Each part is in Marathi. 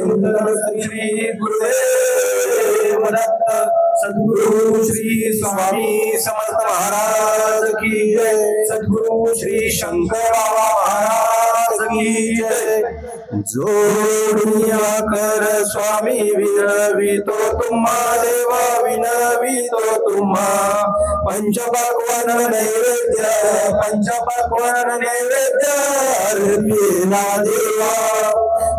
श्री गुरुदेव दत्त सद्गुरु श्री स्वामी समर्थ महाराज की जय। सद्गुरु श्री शंकर बाबा महाराज की जय। जोडूया कर स्वामी विनवितो तुम्हा देवा विनवितो तुम्हा पंचपक्वान नैवेद्य अर्पिला देवा।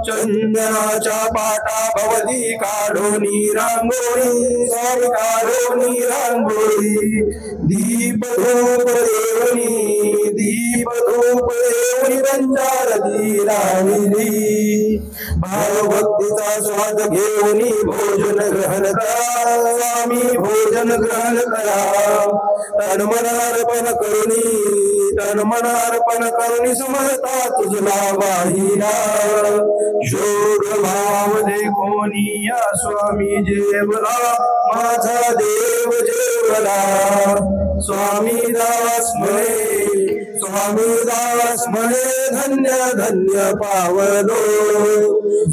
चंदनाच्या पाटा भवती काढोनी रांगोळी स्वामी काढोनी रांगोळी। दीप धूप देवनी पंचारती राहिली। भावभक्तीचा स्वाद घेऊनी भोजन ग्रहण करा स्वामी भोजन ग्रहण करा। तन्मनार्पण करुणी समर्था तुझला वाहिला। शोध भाव देखोनी या स्वामी जेवला माझा देव जेवला। स्वामी दास म्हणे धन्य धन्य पावलो।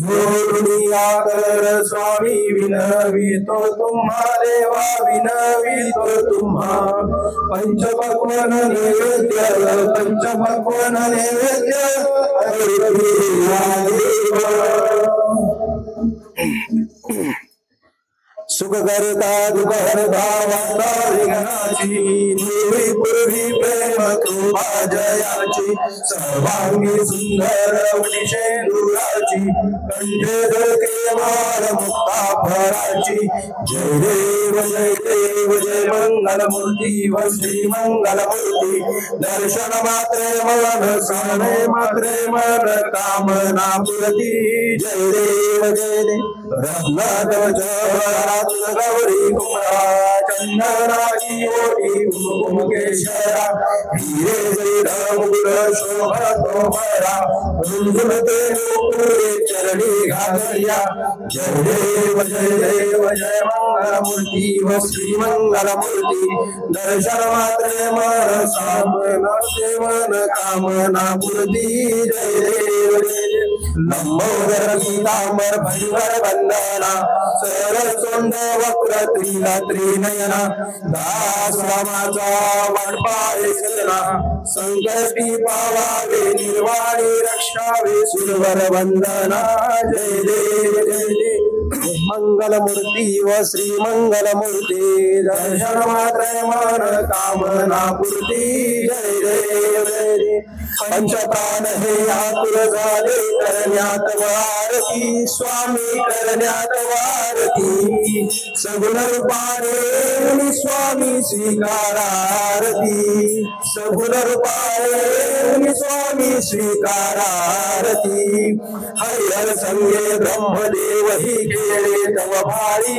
जोडूया कर स्वामी विनवितो तुम्हा देवा विनवितो तुम्हा पंचपक्वान नैवेद्य अर्पिला देवा। सुख करता दुख हरता वार्ता विघ्नाची। देवी पूर्वी प्रेम कृपा जयाची। सर्वांगी सुंदर वटिशेंदुराची। कंठे धरके माळ मुक्ता फळाची। जय देव जय मंगलमूर्ती व श्री मंगलमूर्ती। दर्शन मात्रे मन साने मात्रे मन कामना पूर्ती। जय देव गौरी कुमरा चंदनाची ओटी कुमकेशरा। हिरे मुकुट शोभतो भरा झुंझुनते मुकुटे चरणी घातल्या। जय देव जय मंगलमूर्ती व श्री मंगलमूर्ती। दर्शन मात्रे मन सामनाचे मन कामना पूर्ती। जय देव लंबोदर पीतांबर भंगर वंदना। सरळ सोंड वक्र त्रिनयना। दास रामाचा वाटपाये सजना। संकष्टी पावावे निर्वाणी रक्षावे सुरवर वंदना। जय देव मंगलमूर्ती व श्री मंगलमूर्ती। दर्शन मात्रे मन कामना पूर्ती। जय देव पंचप्राण हे आतुर झाले करण्यात वारती। स्वामी करण्यात वारती। सगुण रूपाने स्वामी स्वीकारारती। सगुण रूपाने स्वामी स्वीकारारती। हरिहर संगे ब्रह्मदेव ही खेळे तव भाई।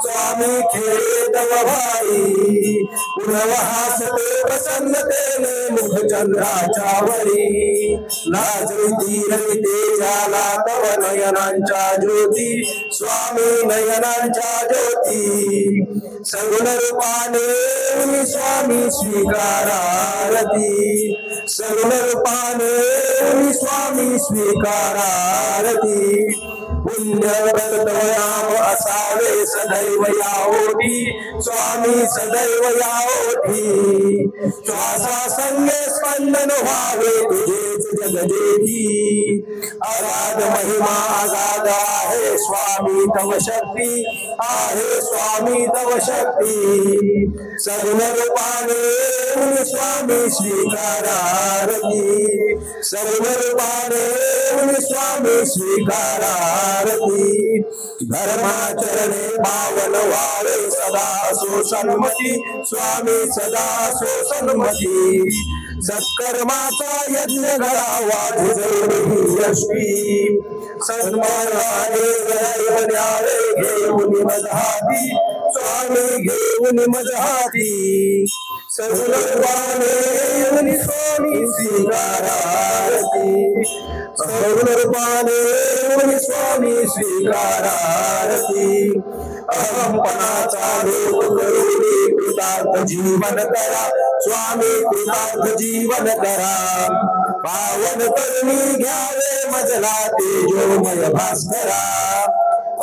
स्वामी खेळे तव भाई। पुनवहासते प्रसन्नतेने मुख चंद्राच्या वरी। लाजविती रविते झाला तव नयनांच्या ज्योती। स्वामी नयनांच्या ज्योती। सगुण रूपाने स्वामी स्वीकारारती। सगुण रूपाने स्वामी स्वीकारारती। पुण्य कर्तव्याम असावे सदैव या ओठी। स्वामी सदैव या ओठी। श्वासा संगे स्पंदन व्हावे तुझेच जगदेवी। अगाध महिमा अगाध आहे स्वामी तव शक्ती। आहे स्वामी तव शक्ती। सगुण रूपाने स्वामी स्वीकारारती। सगुण रूपाने स्वामी स्वीकारारती। धर्माचरणे पावन व्हावे सदा सो सन्मती। स्वामी सदा सो सन्मती। सत्कर्माचा यज्ञ घडावा झुजवणी यशवी। सन्मानाने न्यावे घेऊन मजहाती। स्वामी घेऊन मजहाती। सगुण रूपाने स्वामी स्वीकारारती। सगुण रूपाने स्वामी स्वीकारारती। अहंपणाचा लोप करुणी कृतार्थ जीवन करा। स्वामी कृतार्थ जीवन करा। पावन करुणी घ्यावे मजला तेजोमय भास्करा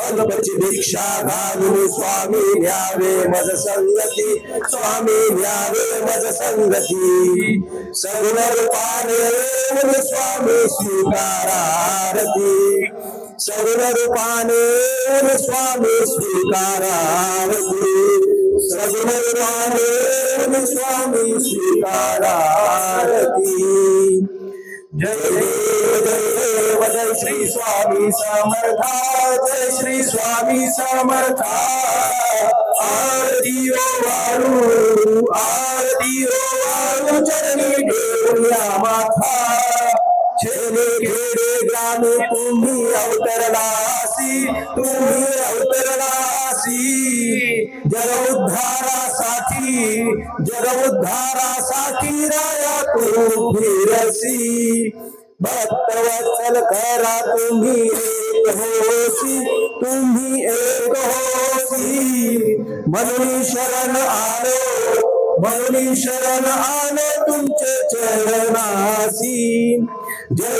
अल्पची दीक्षा घालून स्वामी न्यावे मज संगती स्वामी न्यावे मज संगती सगुण रूपाने स्वामी स्वीकारा आरती सगुण रूपाने स्वामी स्वीकारा आरती सगुण रूपाने स्वामी स्वीकारा आरती जय देव जय श्री स्वामी समर्था जय श्री स्वामी समर्था आरती ओ वाळू चरणी देऊया माथा छेले खेडे ग्रामे तुम्ही अवतरलासी जग उद्धारासाठी राया तू फिरसी भक्तवत्सल करा तुम्ही एक होसी म्हणून शरण आलो तुमचे चरणासी जय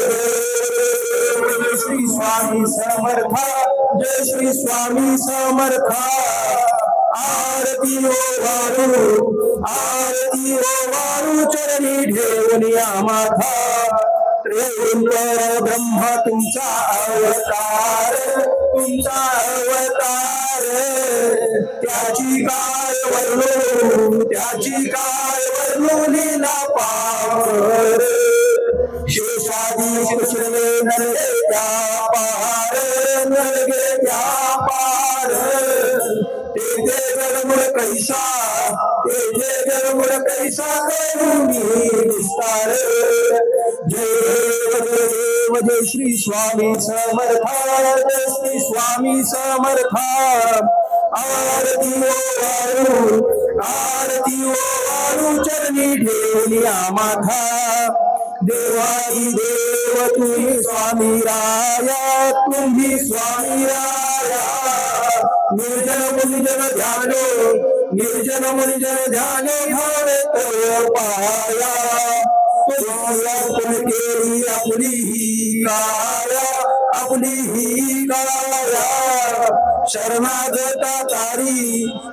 श्री स्वामी समर्था जय श्री स्वामी समर्था आरती ओ वाळू चरणी ठेवूया माथा ब्रह्म तुमचा अवतार त्याची काय वर्णू लीला पार शेषादी कृष्णे नरगे त्या पार तेथे गडमुड कैसा करुणी विस्तार जय श्री स्वामी समर्था जय श्री स्वामी समर्था आरती ओ वाळू चरणी ठेवूया माथा देवादी देव तुम्ही स्वामी राया निर्जन मुनिजन ध्यानो भावे तो पाया केली आपली ही काया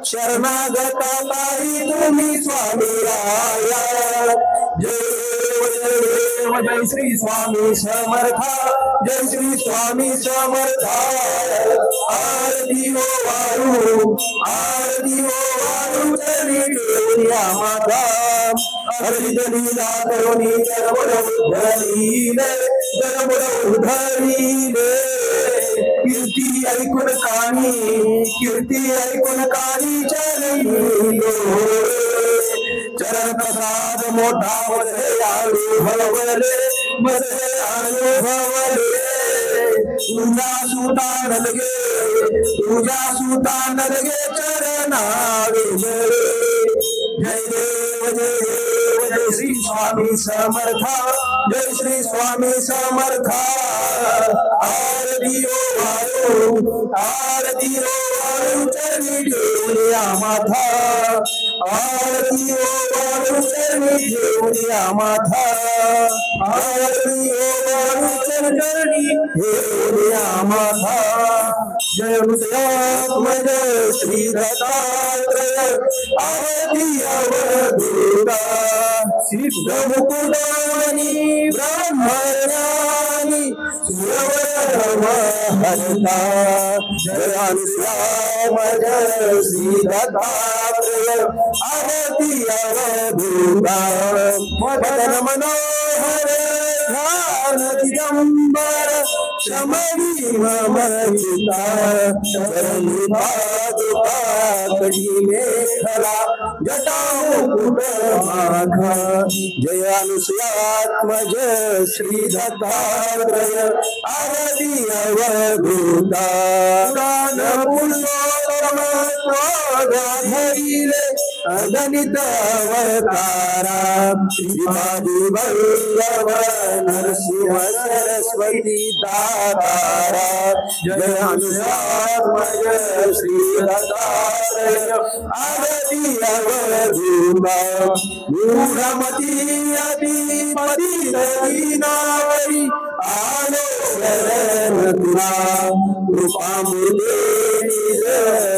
शरणागता तारी तुम्ही स्वामी राया जय श्री स्वामी समर्था जय श्री स्वामी समर्था आरती ओ वाळू चरणी ठेवूया माथा हरित लीला करुणी जगमुड उधळीले कीर्ती ऐकून कानी चरण प्रसाद मोठा मध्ये अनुभवले तुझा सुतान लगे चरणावे जय देव जय श्री स्वामी समर्था जय श्री स्वामी समर्था आरती ओ वाळू चरणी ठेवूया माथा आरती ओ वाळू चरणी ठेवूया माथा आरती ओ वाळू चरणी ठेवूया माथा जय जय श्री दत्तात्रय आरती अवधूता सिद्ध मुकुटानी ब्रह्मज्ञानी हरता जयानुश्याम जय श्री दत्तात्रय आरती अवधूता मदन मनोहर ध्यान दिगंबर शमरी ममता शरणी पादुका कड़ी मेखला जटाओ कुट माघा जय अनुसयात्मज श्री दत्तात्रय आरती अवधूता पुराण पुरुषोत्तम धरिले अगणित अवतारा श्रीपादी वल्लभ नरसिंह सरस्वती दातारा जय अनुसात्मज श्री दत्तात्रय आरती अवधूता मूढमती अधिपती दीनावरी आलो तुला कृपामृते निज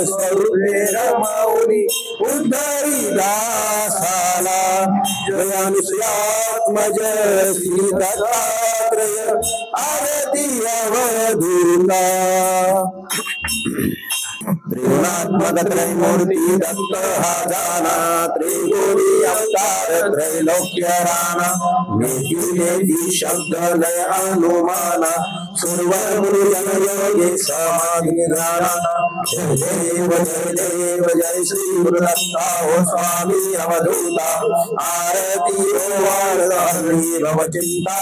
स्वरूपे रमावली उद्धरी दासाला जय अनुसयात्मज श्री दत्तात्रय आरती अवधूता त्रिगुणात्मक त्रैमूर्ति दत्त हा जाना त्रिगुणी अवतार त्रैलोक्य राणा नेति नेति शब्द लय अनुमाना सुरवरमुनिजन योगे समाधि निधाना जय देव जय श्री गुरुदत्ता हो स्वामी अवधूता आरती ओवारदारी भव चिंता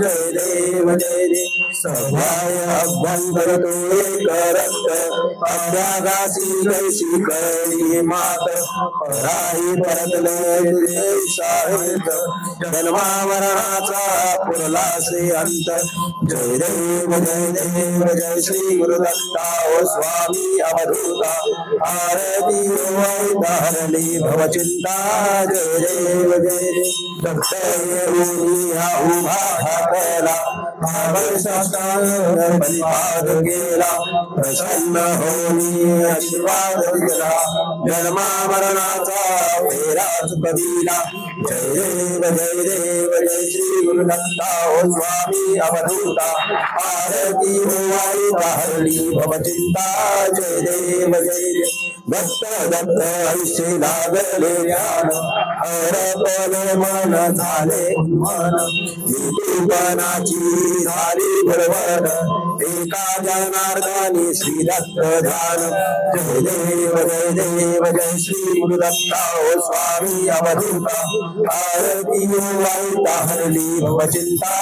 जय देव सभाय अभ्यंतर तो एक रक्त अभ्यागासी कैसी करी मात पराई परतले साहित जन्मा मरणाचा पुरला से अंत जय देव जय श्री गुरुदत्ता ओ स्वामी अवधूता आरती ओवारदारी भव चिंता जय देव दत्त उभा हाकला परिवाद गेला प्रसन्न होनी आशीर्वाद दिला जन्मा मरणाचा फेराच कबीला जय देव जय श्री गुरुदत्ता ओ स्वामी अवधूता आरती ओवाळी हरली भव चिंता जय देव दत्त दत्त ऐसे लागले ज्ञान हरपले मन झाले मन विठुपणाची झाली भरवण एका जनार्दनी श्री दत्त ध्यान जय देव जय श्री गुरुदत्ता ओ स्वामी अवधूता आरती ओवाळी हरली भव चिंता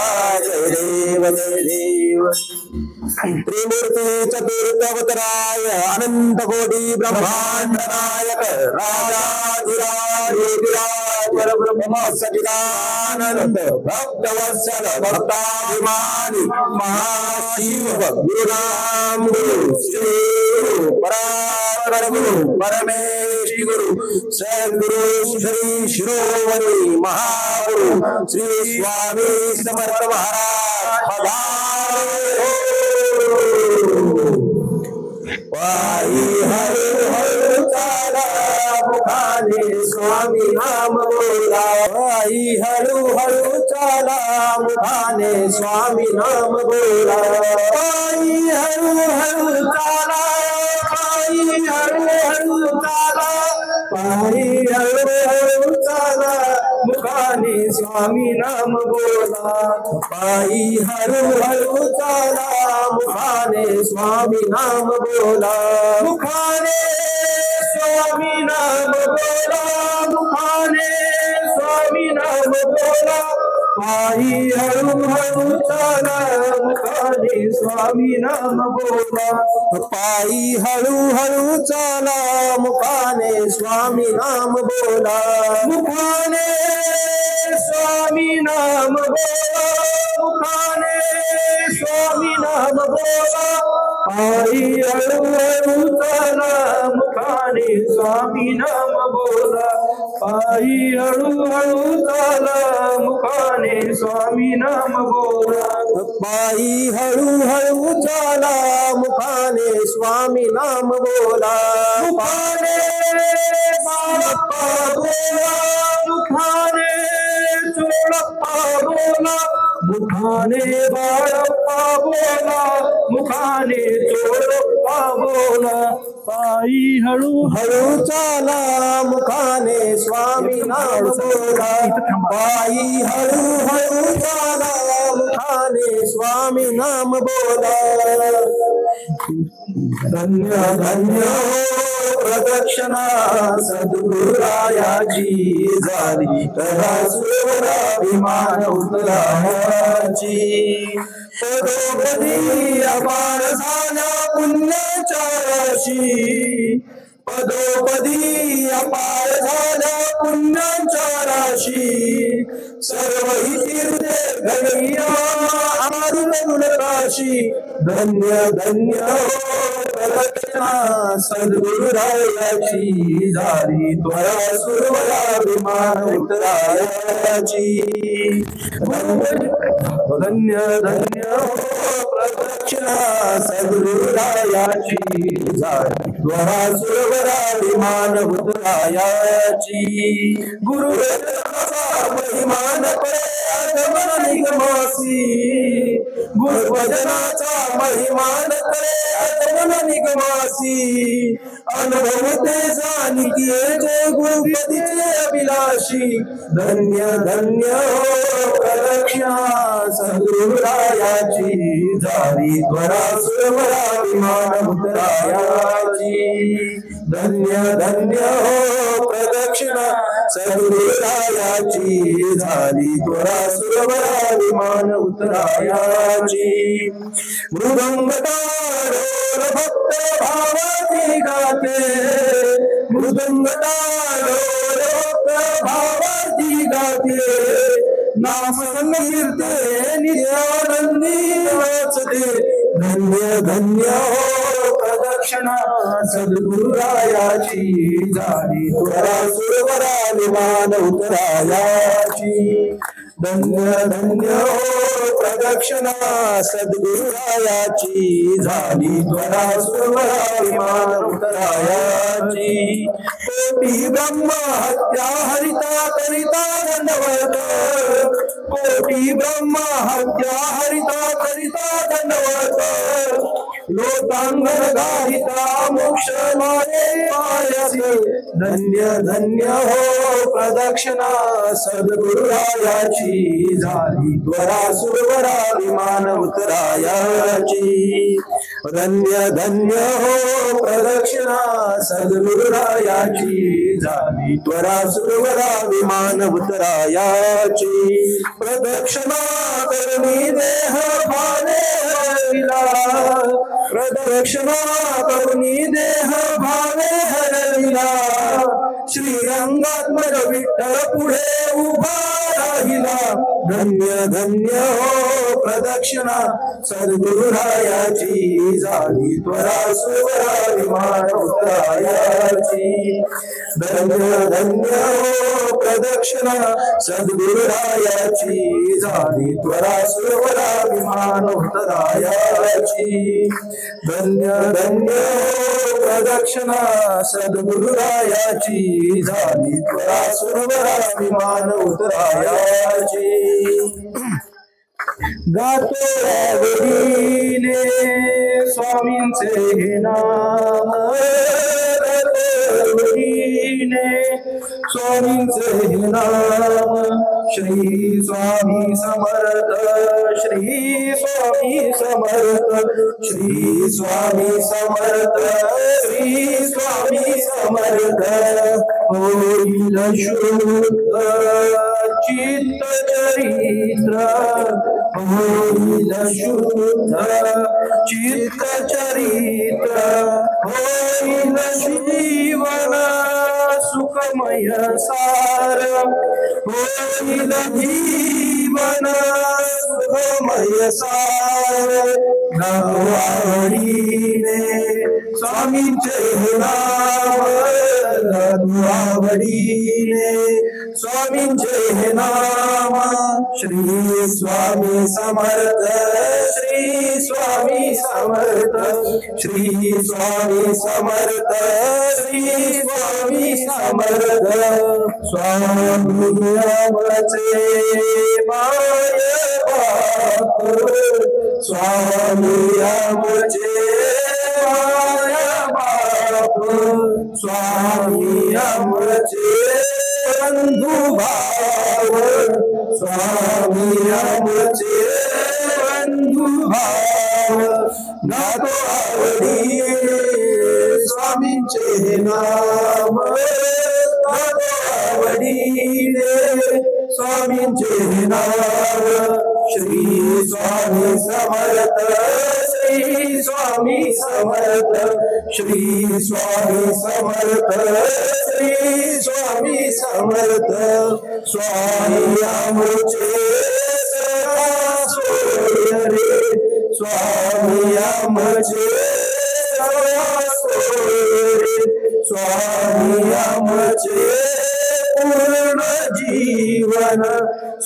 जय देव त्रिमूर्ति चतुर्थवतराय अनंत कोटि ब्रह्मांड नायक राजाधिराज परब्रह्म सच्चिदानंद भक्तवत्सल भक्ताभिमानी महाशिव गुरुनाम गुरु श्री गुरु परमेश गुरु सद्गुरु श्री शिरोमणि महागुरु श्री स्वामी समर्थ महाराज पायी हळू हळू चाला मुखाने स्वामी नाम बोला पायी हळू हळू चाला मुखाने स्वामी नाम बोला पायी हळू हळू चाला पायी हळू हळू चाला पायी हळू हळू चाला मुखाने स्वामी नाम बोला पायी हळू हळू चाला मुखाने स्वामी नाम बोला मुखाने स्वामी नाम बोला मुखाने स्वामी नाम बोला पायी हळू हळू चाला मुखाने स्वामी नाम बोला पायी हळू हळू चाला मुखाने स्वामी नाम बोला मुखाने स्वामी नाम बोला मुखाने स्वामी नाम बोला पायी हळू हळू चाला मुखाने स्वामी नाम बोला पायी हळू हळू चाला मुखाने स्वामी नाम बोला पायी हळू हळू चाला मुखाने स्वामी नाम बोला मुखाने बाळप्पा बोला मुखाने चोळप्पा बोला मुखाने बाळप्पा बोला मुखाने चोळप्पा बोला पायी हळू हळू चाला मुखाने स्वामी नाम बोला पायी हळू हळू चाला मुखाने स्वामी नाम बोला धन्य धन्य प्रदक्षिणा सद्गुरायाची झाली तरा सुराभिमान उतराची पदोपदी अपार झाला पुण्याच्या राशी पदोपदी अपार झाल्या पुण्यांच्या राशी सर्व ही तीर्थे घडविया आरुण काशी धन्य धन्य प्रदक्षिणा सद्गुरुरायाची झाली त्वरा सुरवराभिमान उत्तरायाची धन्य धन्य प्रदक्षिणा सद्गुरुरायाची झाली त्वरा सुरवराभिमान उत्तरायाची गुरुवेदाचा महिमान पडे आगमन निगमासी गुरुभजनाचा महिमान करे आगमन निगमासी अनुभवते जाणिके जय गुरुपदीचे अभिलाषी धन्य धन्य प्रदक्षिणा सद्गुरुरायाची झाली त्वरा सुरवराभिमान उत्तरायाची धन्य धन्य प्रदक्षिणा सद्गुरुरायाची झाली त्वरा सुरवराभिमान उत्तरायाची मृदंगटारोर भक्त भावाची गाते मृदंगटारोर भक्त भावाची गाते नाम संकीर्ते नित्यानंदी वाचते धन्य धन्य प्रदक्षिणा सद्गुरुरायाची झाली त्वरा सुरवराभिमान उत्तरायाची धन्य धन्य प्रदक्षिणा सद्गुरुरायाची झाली त्वरा सुरवराभिमान उत्तरायाची कोटी ब्रह्म हत्या हरिता करिता दंडवत कोटी ब्रह्म हत्या हरिता करिता दंडवत लोकांगण गाहिता मोक्ष मारे पायसे धन्य धन्य हो प्रदक्षिणा सद्गुरुरायाची झाली त्वरा सुरवराभिमान उत्तरायाची धन्य धन्य हो प्रदक्षिणा सद्गुरुरायाची झाली त्वरा सुरवराभिमान उत्तरायाची प्रदक्षिणा करणी देह भाने हरविला प्रदक्षिणा करुणी देह भावे हरविला श्रीरंगात्मज विठ्ठल पुढे उभा राहिला धन्य धन्य हो प्रदक्षिणा सद्गुरुरायाची झाली त्वरा सुरवराभिमान उत्तरायाची धन्य धन्य हो प्रदक्षिणा सद्गुरुरायाची झाली त्वरा सुरवराभिमान उत्तरायाची धन्य धन्य हो प्रदक्षिणा सद्गुरुरायाची झाली त्वरा सुरवराभिमान उत्तरायाची गातो आवडीने स्वामींचे नाम स्वामींचे नाम श्री स्वामी समर्थ श्री स्वामी समर्थ श्री स्वामी समर्थ श्री स्वामी समर्थ होईल शुद्ध चित्त चरित्र होईल शुद्ध चित्त चरित्र होईल जीवन सुखमय सार होईल जीवन सुखमय सार आवडीने स्वामींचे नाम आवडीने स्वामींचे नाम श्री स्वामी समर्थ श्री स्वामी समर्थ श्री स्वामी समर्थ श्री स्वामी समर्थ स्वामी आमचे माय बाप स्वामी आमचे माय बाप स्वामी आमचे बंधु भाव स्वामी आमचे बंधु भाव गातो आवडी स्वामींचे नाम गातो आवडी स्वामींचे नाम श्री स्वामी समर्थ श्री श्री स्वामी समर्थ श्री स्वामी समर्थ श्री स्वामी समर्थ स्वामी आमचे सदा सोय रे स्वामी आमचे सदा सोय रे स्वामी आमचे पूर्ण जीवन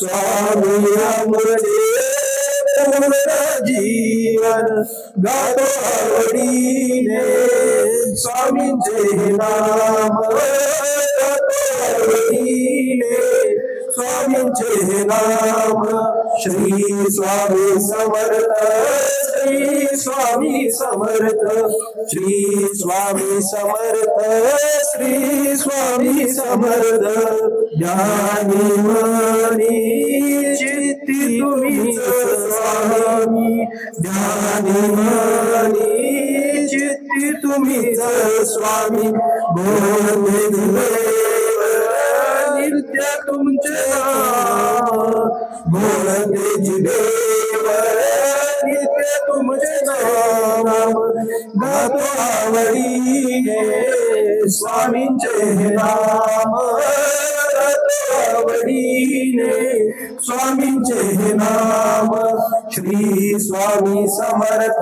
स्वामी आमचे पूर्ण जीवन गातो आवडीने स्वामींचे नाम गातो आवडीने स्वामींचे नाम श्री स्वामी समर्थ श्री स्वामी समर्थ श्री स्वामी समर्थ श्री स्वामी समर्थ ज्ञानी मनी चित्ती तुम्हीच स्वामी ज्ञानी मनी चित्ती तुम्हीच स्वामी बोलते नित्य तुमचे बोलते देव नित्य तुमचे नाम गातो आवडीने स्वामींचे नाम गातो आवडीने स्वामींचे नाम श्री स्वामी समर्थ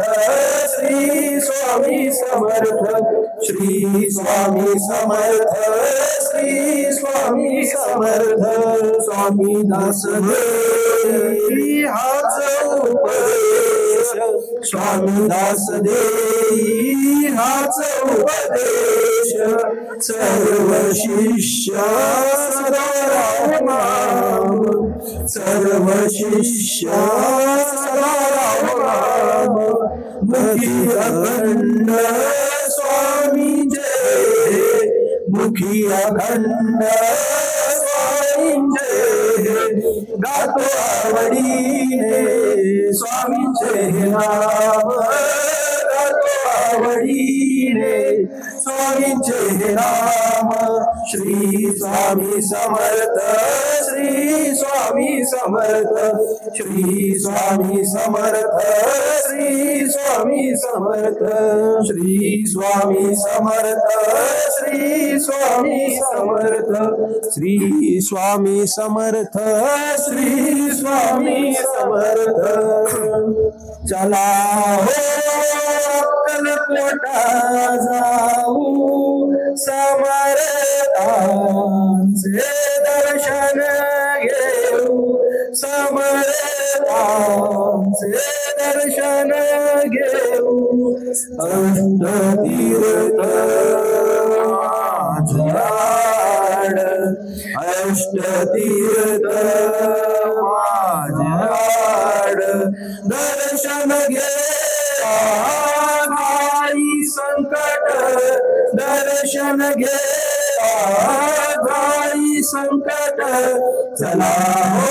श्री स्वामी समर्थ श्री स्वामी समर्थ श्री स्वामी समर्थ स्वामी दास देई हाच उपदेश स्वामी दास देई हाच उपदेश सर्व शिष्य सदा राम नाम सर्व शिष्य सदा राम नाम मुखी अखंड स्वामी जय मुखी अखंड स्वामी जय गातो आवडीने स्वामींचे नाम गातो आवडीने स्वामींचे नाम श्री स्वामी समर्थ श्री स्वामी समर्थ श्री स्वामी समर्थ श्री स्वामी समर्थ श्री स्वामी समर्थ श्री स्वामी समर्थ श्री स्वामी समर्थ श्री स्वामी समर्थ चला हो अक्कलकोटा जाऊ समर्थांचे दर्शन घेऊ समर्थांचे दर्शन घेऊ अष्टतीर्थ माझ्याड अष्टतीर्थ माझ्याड दर्शन घे संकट दर्शन घे घाई संकट चला हो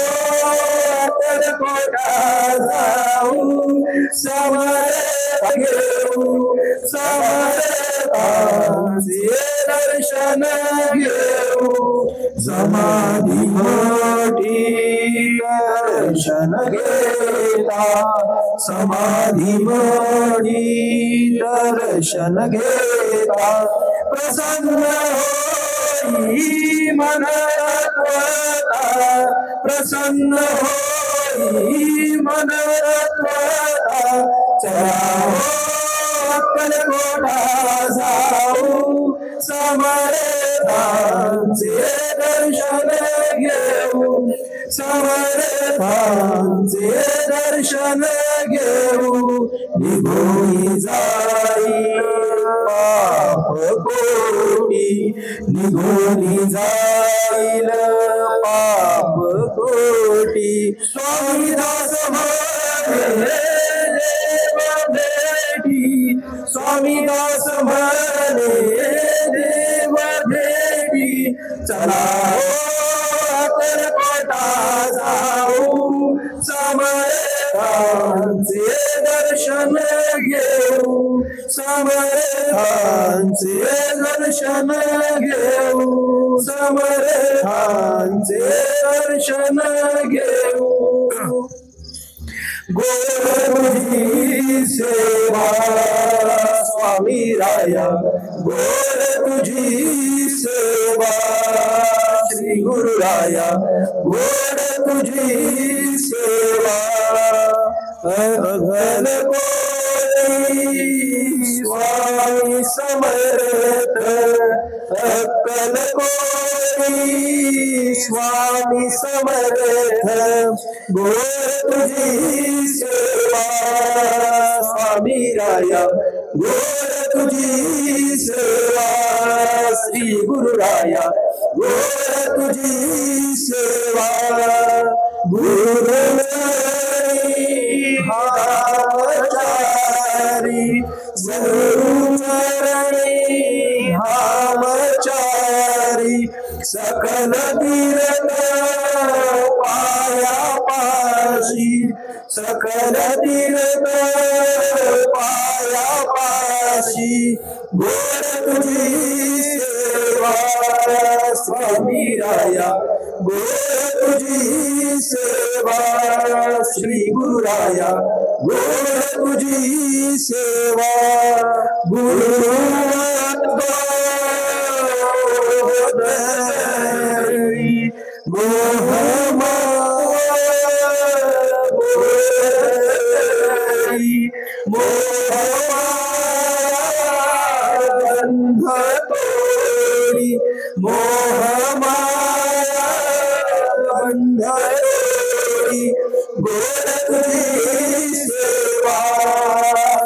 अक्कलकोटा जाऊ समर्थ घेऊ समर्थांचे दर्शन घेऊ समाधी मोठी दर्शन घेता समाधी मोठी दर्शन घेता प्रसन्न होई मन रत्वता प्रसन्न होई मन रत्वता चला हो अक्कलकोटा जाऊ समर्थांचे दर्शन घेऊ समर्थांचे दर्शन घेऊ निघून जाई पाप कोटी निघून जाईल पाप कोटी स्वामी दास म्हणे देव भेटी स्वामी दास म्हणे देव भेटी चला अक्कलकोटा जाऊ समर्थांचे दर्शन घेऊ समर्थांचे दर्शन घेऊ समर्थांचे दर्शन घेऊ गोड तुझी सेवा स्वामी राया गोड तुझी सेवा श्री गुरु राया गोड तुझी सेवा अघन कोणी स्वामी समर्थ अक्कल कोणी स्वामी समर्थ गोड तुझी सेवा स्वामी राया गोड तुझी सेवा श्री गुरु राया गोड तुझी सेवा गुरु हाचारी गुरु चरणी हाचारी सकल तीर्थ पाया पाशी सकल तीर्थ पाया पाशी गोड तुझी सेवा स्वामी राया गोड तुझी सेवा श्री गुरु राया गोड तुझी सेवा गुरु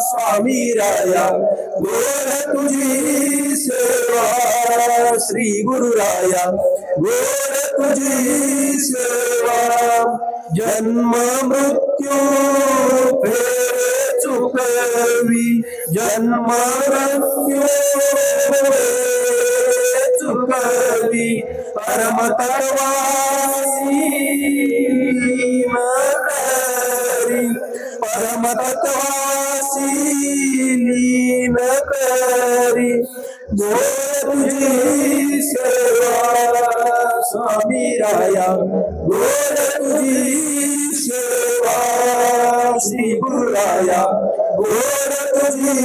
स्वामी राया गोड तुझी सेवा श्री गुरु राया गोड तुझी सेवा जन्म मृत्यू फेरे चुकवी जन्म मृत्यू चुकवी परम तत्वासी मकरी परम तत्वासी लीन करी गोड तुझी सेवा स्वामी राया गोड तुझी सेवा श्री गुरु राया गोड तुझी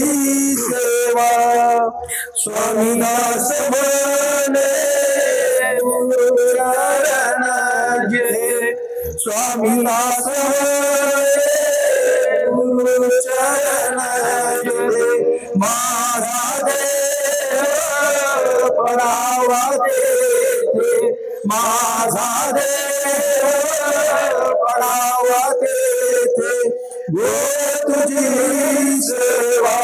सेवा स्वामी दास बने स्वामी दास चरण माझा देव परावा देते माझा देव परावा देते गोड तुझी सेवा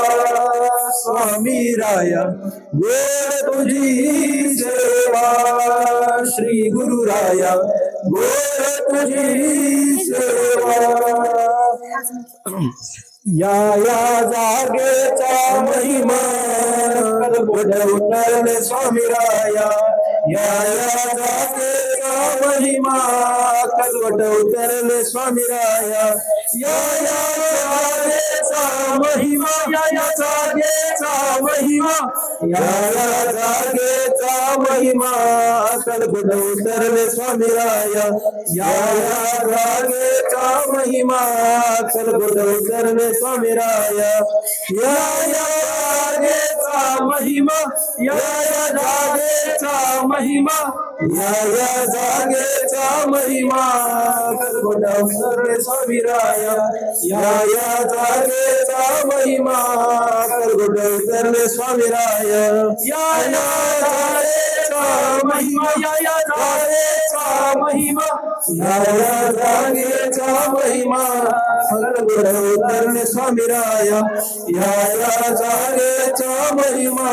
स्वामी राया गोड तुझी सेवा श्री गुरु राया गोड तुझी सेवा या जागेचा महिमा उतरले स्वामी राया या जागेचा महिमा कलवट उतरले स्वामी राया या जागेचा महिमा या जागेचा महिमा या जागेचा महिमा कलवट उतरले स्वामी राया या जागेचा महिमा कलवट उतरले स्वामी राया या जागेचा महिमा या जागेचा महिमा या जागेचा महिमा कलवट उतरले स्वामी राया या जागेचा महिमा कलवट उतरले स्वामी राया या जागेचा महिमा या जागेचा महिमा या जागेचा महिमा कलवट उतरले स्वामी राया या जागेचा महिमा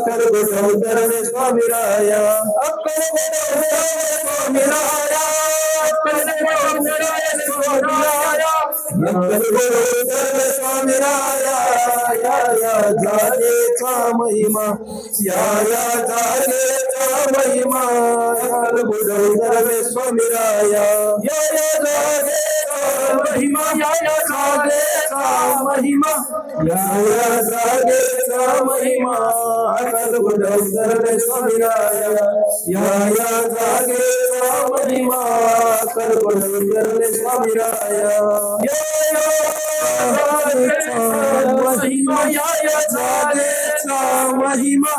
कलवट उतरले स्वामी राया स्वामी राया स्वामी राया या जागेचा महिमा या जागेचा महिमा कलवट उतरले स्वामी राया या जागेचा महिमा या जागेचा महिमा या जागेचा महिमा कलगुण उतरले स्वामीराया या जागेचा महिमा कलगुण उतरले स्वामीराया महिमा या जागेचा महिमा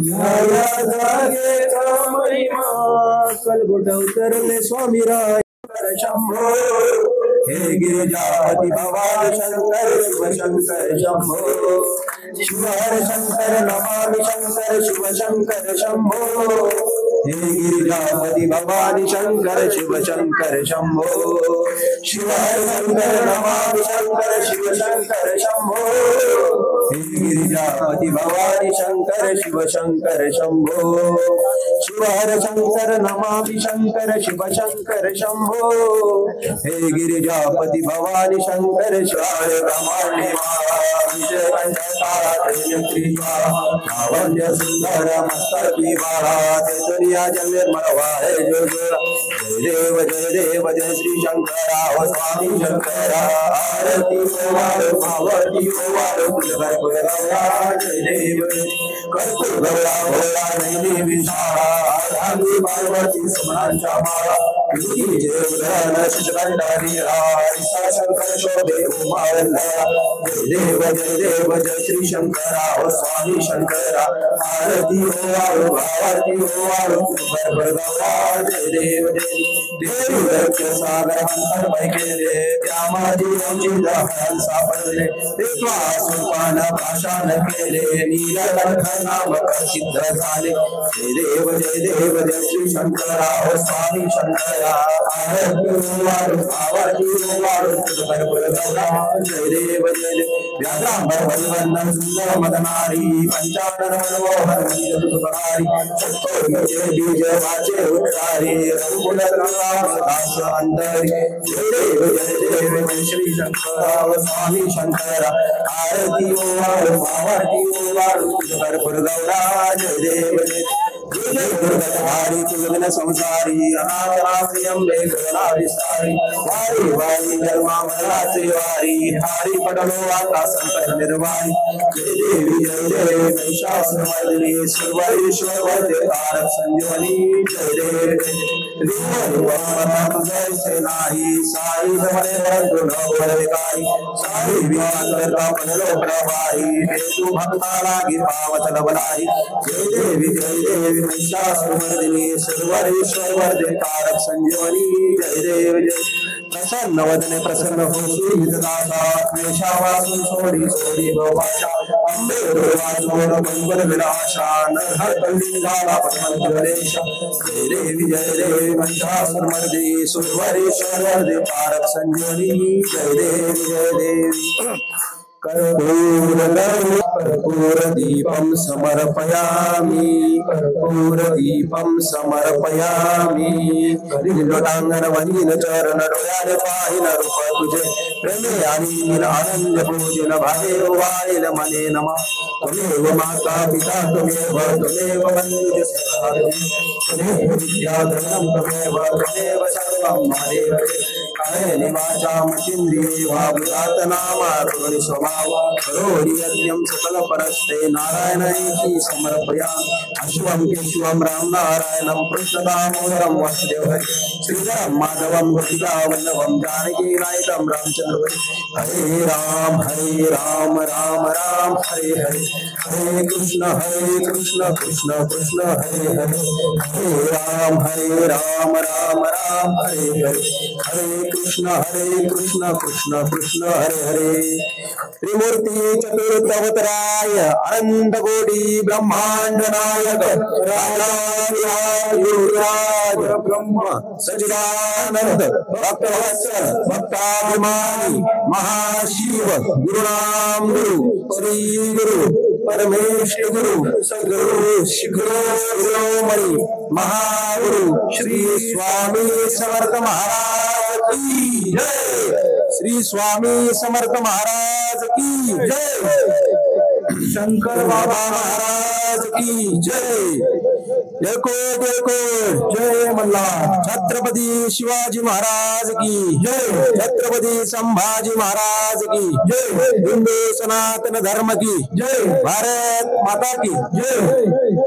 या जागेचा महिमा कलगुण उतरले स्वामीराया शंभो हे गिरिजापति भवानी शंकर शिव शंकर शंभो शिवहर शंकर नमामि शंकर शिव शंकर शंभो हे गिरिजापति भवानी शंकर शिव शंकर शंभो शिवहर शंकर नमामि शंकर शिव शंकर शंभो हे गिरिजापति भवानी शंकर शिव शंकर शंभो शिवहर शंकर नमामि शंकर शिव शंकर शंभो हे गिरिजापति भवानी शंकर शिवाय ब्रह्मांडे कावन्य सुंदर मस्तकी महाराज दुनिया जगत मरवाए जो देव जय श्री शंकर स्वामी शंकर आरती कुमार पार्वती कुमार कुलवर कुलवर जय देव कर्पूर गौरा भोला नैनी विशाला आधामी पार्वती सुमनांचा माला शंकर शोभे देव जय श्री शंकर स्वामी शंकर आरती हो भारती हो जय देव देव सागर मंत्र पैके त्यामध्ये सापडले सुपान भाषण केले नीलकंठ नाम प्रसिद्ध झाले जय देव जय श्री शंकर स्वामी शंकर जय देव व्याघ्रांबर परिवंदन सुंदर मदनारी पंचानन मनोहर मंजरी बीज वाचे उत्तारी रघुकुल दास अंतरी जय देव श्री शंकर स्वामी शंकर आरती पार्वती कर्पूर गौरा जय देव दुर्गतहारी संसारी अनाथनाथयंबे करुणा विस्तारी वारी वारी धर्मामराचे वारी हारी पडलो आता संकट निर्वारी जय देवी महिषासुरमर्दिनी सर्वेश्वर वरदे तारक संजीवनी जय देव जय नाही साई भरे बंधु नवरविकारी साई विमान करता पनलो प्रवाही हेतु भक्ताला गिरवावत लबलाई जय देवी महिषासुरमर्दिनी सर्वेश्वर वरदे तारक संजीवनी जय देव प्रसन्न वदने प्रसन्न होशी हितदाता क्लेशावासून सोडी सोडी भवाचा अंबे दुर्वाचोर मंगल विलासा नरहर कलिंगाला पद्मज्वलेश जय देवी महिषासुरमर्दिनी सर्वेश्वर वरदे तारक संजीवनी जय देवी कर्पूर दीपं समर्पयामि कर्पूर दीपं समर्पयामि लोटांगण वहीन चरण डोळ्याने पाहिन रूप तुझे प्रेमे आणि आनंद पूजन भावे वाईल मने नमः त्वमेव माता पिता त्वमेव वंद्य त्वमेव विद्याधरं त्वमेव सर्वं मदेव कायेन वाचां मचिन्द्रिये वा भूतात्मा करुणि स्वभाव करोति यज्ञं सकल परस्ते नारायणेति समर्पयामि अश्वं केशवं राम नारायणं कृष्णदामोदरं वासुदेव श्रीधरं माधवं गोपिकावल्लभं जानकी नायकं रामचंद्र हरे राम राम राम हरे हरे हरे कृष्ण कृष्ण कृष्ण हरे हरे हरे राम राम राम हरे हरे हरे कृष्ण कृष्ण हरे हरे त्रिमूर्ति चतुर्थवतराय अनंत कोटि ब्रह्मांड नायक राज ब्रह्म सच्चिदानंद भक्तवत्सल भक्ताभिमानी महाशिव गुरुनाम गुरु श्री गुरु परमेश्वर गुरु सद्गुरु शिखरो शिरोमणि महागुरु श्री स्वामी समर्थ महाराज की जय श्री स्वामी समर्थ महाराज की जय शंकर बाबा महाराज की जय जयकोट जयकोट जय मल्हार. छत्रपती शिवाजी महाराज की जय. छत्रपती संभाजी महाराज की जय. हिंदू सनातन धर्म की जय. भारत माता की जय.